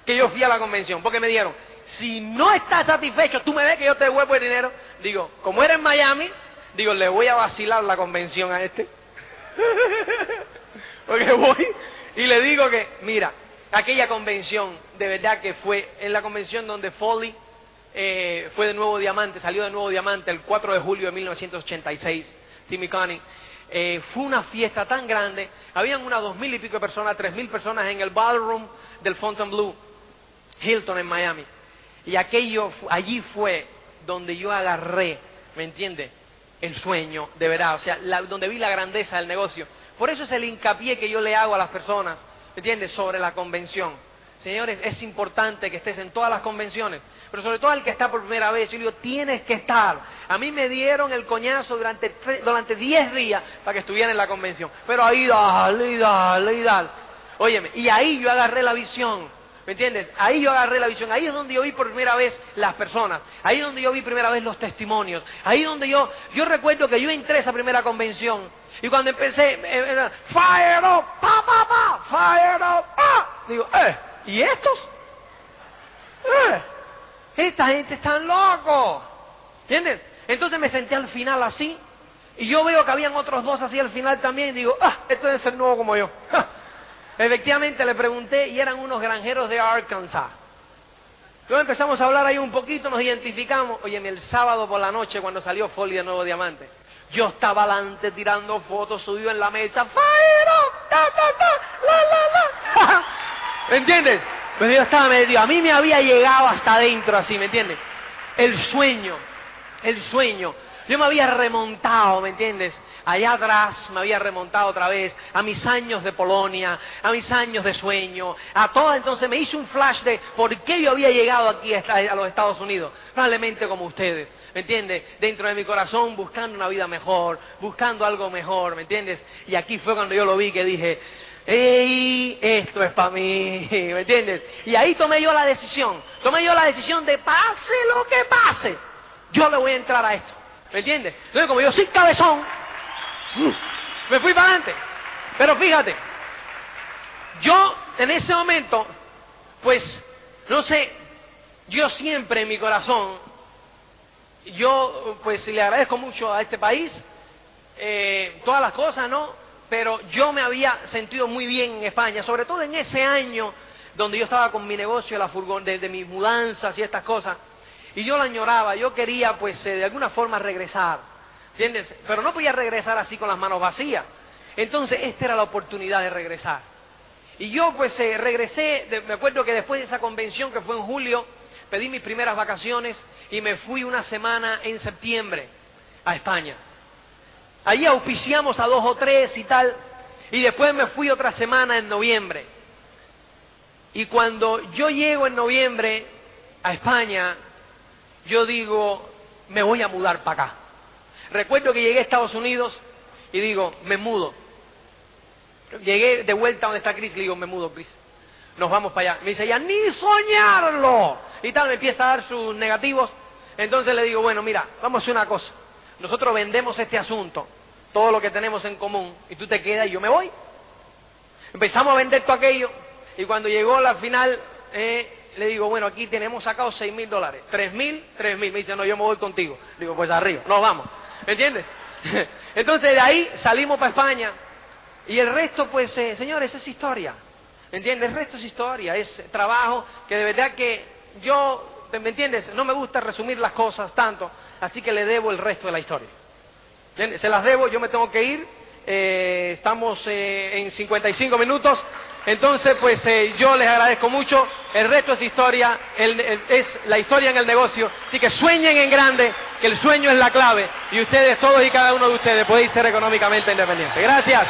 que yo fui a la convención, porque me dieron, si no estás satisfecho, tú me ves que yo te devuelvo el dinero. Digo, como eres en Miami, digo, le voy a vacilar la convención a este. Porque voy y le digo que, mira, aquella convención, de verdad que fue en la convención donde Foley fue de nuevo diamante, salió de nuevo diamante el 4 de julio de 1986, Timmy Connie. Fue una fiesta tan grande, habían unas 2,000 y pico de personas, 3,000 personas en el ballroom del Fontainebleau Hilton en Miami. Y allí fue donde yo agarré, ¿me entiendes? El sueño, de verdad, o sea, donde vi la grandeza del negocio. Por eso es el hincapié que yo le hago a las personas, ¿me entiendes? Sobre la convención. Señores, es importante que estés en todas las convenciones, pero sobre todo el que está por primera vez. Yo le digo, tienes que estar. A mí me dieron el coñazo durante 10 días para que estuviera en la convención. Pero ahí dale. Óyeme, y ahí yo agarré la visión, ¿me entiendes? Ahí yo agarré la visión. Ahí es donde yo vi por primera vez las personas. Ahí es donde yo vi primera vez los testimonios. Ahí es donde yo recuerdo que yo entré a esa primera convención. Y cuando empecé, fire up, fire up, digo, ¿y estos? Esta gente está loco, ¿entiendes? Entonces me senté al final así, y yo veo que habían otros dos así al final también, y digo, este debe ser nuevo como yo. Efectivamente le pregunté, y eran unos granjeros de Arkansas. Luego empezamos a hablar ahí un poquito, nos identificamos. Oye, el sábado por la noche, cuando salió Foley de Nuevo Diamante, yo estaba adelante tirando fotos, subido en la mesa, ¡fire up! ¡La! ¿Me entiendes? Pues yo estaba medio, a mí me había llegado hasta adentro así, ¿me entiendes? El sueño. Yo me había remontado, ¿me entiendes? Allá atrás me había remontado otra vez a mis años de Polonia, a mis años de sueño, a todo. Entonces me hizo un flash de por qué yo había llegado aquí a los Estados Unidos, probablemente como ustedes, ¿me entiendes? Dentro de mi corazón buscando una vida mejor, buscando algo mejor, ¿me entiendes? Y aquí fue cuando yo lo vi que dije, ¡ey! Esto es para mí, ¿me entiendes? Y ahí tomé yo la decisión de pase lo que pase, yo le voy a entrar a esto, ¿me entiendes? Entonces como yo soy cabezón, me fui para adelante. Pero fíjate, yo en ese momento, pues, no sé, yo siempre en mi corazón, yo pues le agradezco mucho a este país, todas las cosas, ¿no? Pero yo me había sentido muy bien en España, sobre todo en ese año donde yo estaba con mi negocio, la furgón, de mis mudanzas y estas cosas, y yo la añoraba, yo quería pues de alguna forma regresar. ¿Entiendes? Pero no podía regresar así con las manos vacías. Entonces esta era la oportunidad de regresar. Y yo pues regresé, me acuerdo que después de esa convención que fue en julio, pedí mis primeras vacaciones y me fui una semana en septiembre a España. Allí auspiciamos a 2 o 3 y tal, y después me fui otra semana en noviembre. Y cuando yo llego en noviembre a España, yo digo, me voy a mudar para acá. Recuerdo que llegué a Estados Unidos y digo, me mudo. Llegué de vuelta donde está Chris, le digo, me mudo, Chris. Nos vamos para allá. Me dice, ya ni soñarlo. Y tal, me empieza a dar sus negativos. Entonces le digo, bueno, mira, vamos a hacer una cosa. Nosotros vendemos este asunto, todo lo que tenemos en común, y tú te quedas y yo me voy. Empezamos a vender todo aquello, y cuando llegó la final, le digo, bueno, aquí tenemos sacado $6,000. $3,000. Me dice, no, yo me voy contigo. Digo, pues arriba, nos vamos. ¿Me entiendes? Entonces de ahí salimos para España, y el resto, pues, señores, es historia. ¿Me entiendes? El resto es historia, es trabajo, que de verdad que yo, ¿me entiendes? No me gusta resumir las cosas tanto, así que le debo el resto de la historia. ¿Entiendes? Se las debo, yo me tengo que ir, estamos en 55 minutos. Entonces, pues yo les agradezco mucho. El resto es historia, es la historia en el negocio. Así que sueñen en grande, que el sueño es la clave. Y ustedes, todos y cada uno de ustedes, podéis ser económicamente independientes. Gracias.